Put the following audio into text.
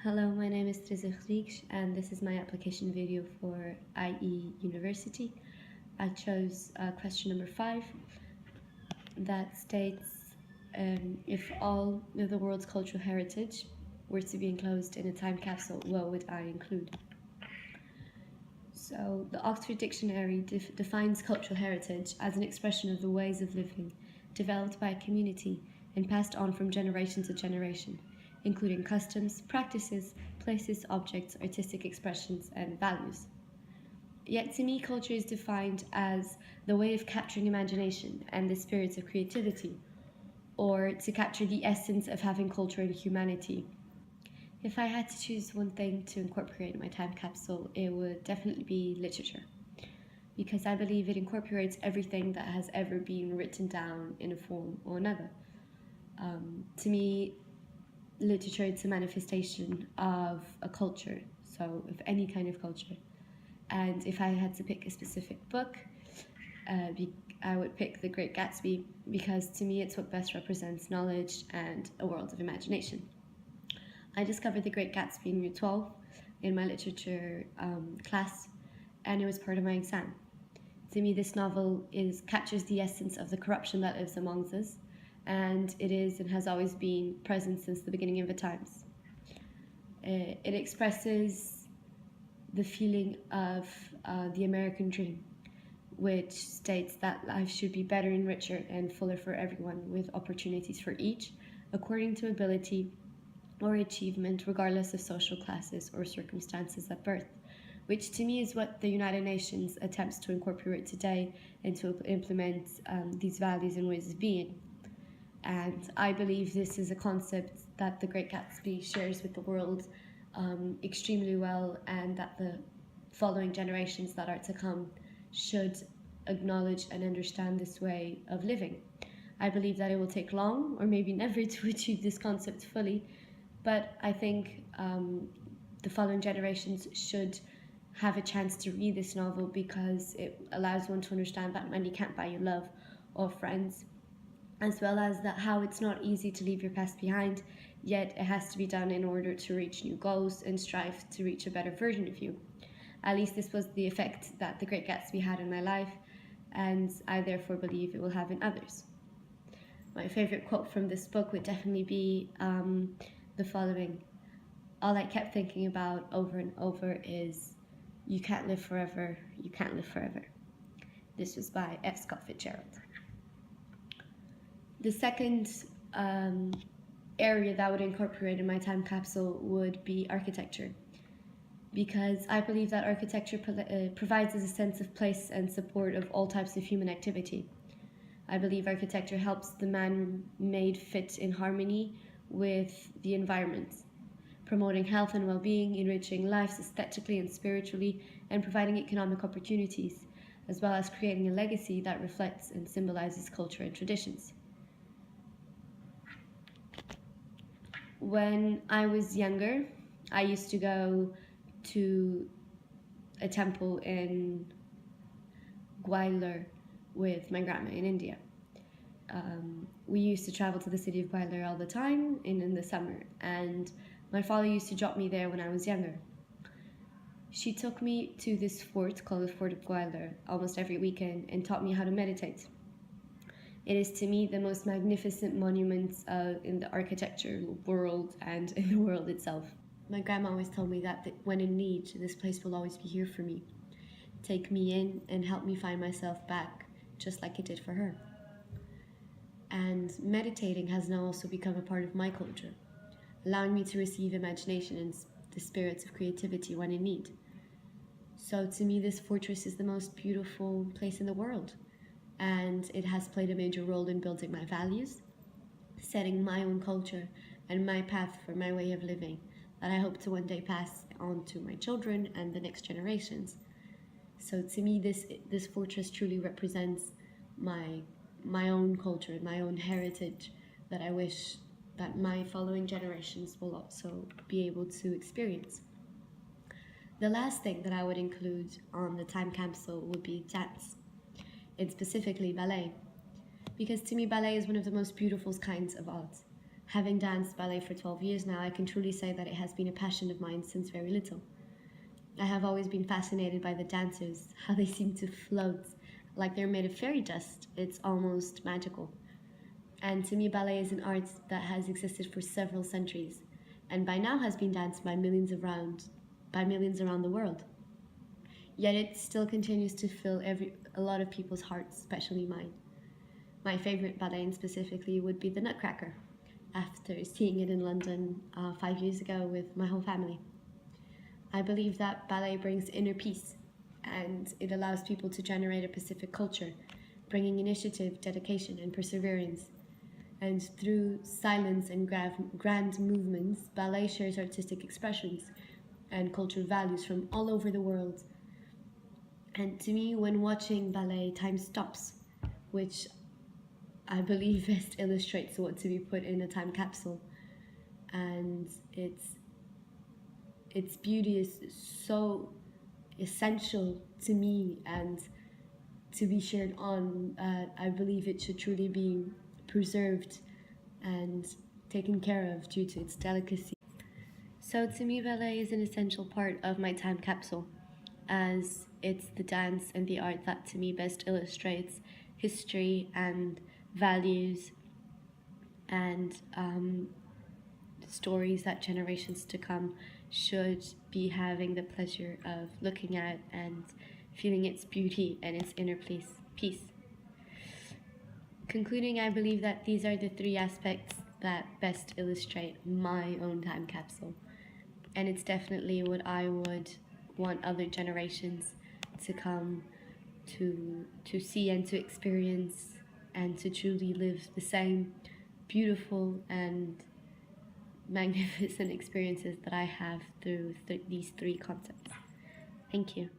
Hello, my name is Teresa Rodrigues and this is my application video for IE University. I chose question number 5 that states if all of the world's cultural heritage were to be enclosed in a time capsule, what would I include? So the Oxford Dictionary defines cultural heritage as an expression of the ways of living developed by a community and passed on from generation to generation, including customs, practices, places, objects, artistic expressions, and values. Yet to me, culture is defined as the way of capturing imagination and the spirit of creativity, or to capture the essence of having culture and humanity. If I had to choose one thing to incorporate in my time capsule, it would definitely be literature, because I believe it incorporates everything that has ever been written down in a form or another. To me, literature is a manifestation of a culture, so of any kind of culture. And if I had to pick a specific book, I would pick The Great Gatsby, because to me it's what best represents knowledge and a world of imagination. I discovered The Great Gatsby in year 12 in my literature class, and it was part of my exam. To me, this novel captures the essence of the corruption that lives amongst us, and it is and has always been present since the beginning of the times. It expresses the feeling of the American dream, which states that life should be better and richer and fuller for everyone, with opportunities for each, according to ability or achievement, regardless of social classes or circumstances at birth, which to me is what the United Nations attempts to incorporate today and to implement these values and ways of being. And I believe this is a concept that The Great Gatsby shares with the world extremely well, and that the following generations that are to come should acknowledge and understand this way of living. I believe that it will take long or maybe never to achieve this concept fully, but I think the following generations should have a chance to read this novel, because it allows one to understand that money can't buy you love or friends, as well as that how it's not easy to leave your past behind, yet it has to be done in order to reach new goals and strive to reach a better version of you. At least this was the effect that The Great Gatsby had in my life, and I therefore believe it will have in others. My favorite quote from this book would definitely be the following: all I kept thinking about over and over is, you can't live forever, you can't live forever. This was by F. Scott Fitzgerald. The second area that I would incorporate in my time capsule would be architecture, because I believe that architecture provides us a sense of place and support of all types of human activity. I believe architecture helps the man-made fit in harmony with the environment, promoting health and well-being, enriching lives aesthetically and spiritually, and providing economic opportunities, as well as creating a legacy that reflects and symbolizes culture and traditions. When I was younger, I used to go to a temple in Gwalior with my grandma in India. We used to travel to the city of Gwalior all the time in the summer, and my father used to drop me there when I was younger. She took me to this fort called the Fort of Gwalior almost every weekend and taught me how to meditate. It is to me the most magnificent monument in the architectural world and in the world itself. My grandma always told me that when in need, this place will always be here for me. Take me in and help me find myself back, just like it did for her. And meditating has now also become a part of my culture, allowing me to receive imagination and the spirits of creativity when in need. So to me, this fortress is the most beautiful place in the world, and it has played a major role in building my values, setting my own culture and my path for my way of living that I hope to one day pass on to my children and the next generations. So to me, this fortress truly represents my own culture, my own heritage, that I wish that my following generations will also be able to experience. The last thing that I would include on the time capsule would be dance, and specifically ballet, because to me ballet is one of the most beautiful kinds of art. Having danced ballet for 12 years now, I can truly say that it has been a passion of mine since very little. I have always been fascinated by the dancers, how they seem to float like they're made of fairy dust. It's almost magical. And to me, ballet is an art that has existed for several centuries, and by now has been danced by millions around the world. Yet it still continues to fill a lot of people's hearts, especially mine. My favorite ballet specifically would be the Nutcracker, after seeing it in London 5 years ago with my whole family. I believe that ballet brings inner peace and it allows people to generate a Pacific culture, bringing initiative, dedication, and perseverance. And through silence and grand movements, ballet shares artistic expressions and cultural values from all over the world. And to me, when watching ballet, time stops, which I believe best illustrates what to be put in a time capsule. And its beauty is so essential to me and to be shared on. I believe it should truly be preserved and taken care of due to its delicacy. So to me, ballet is an essential part of my time capsule, as it's the dance and the art that to me best illustrates history and values and stories that generations to come should be having the pleasure of looking at and feeling its beauty and its inner peace. Concluding, I believe that these are the three aspects that best illustrate my own time capsule. And it's definitely what I would want other generations to come to see and to experience and to truly live the same beautiful and magnificent experiences that I have through these three concepts. Thank you.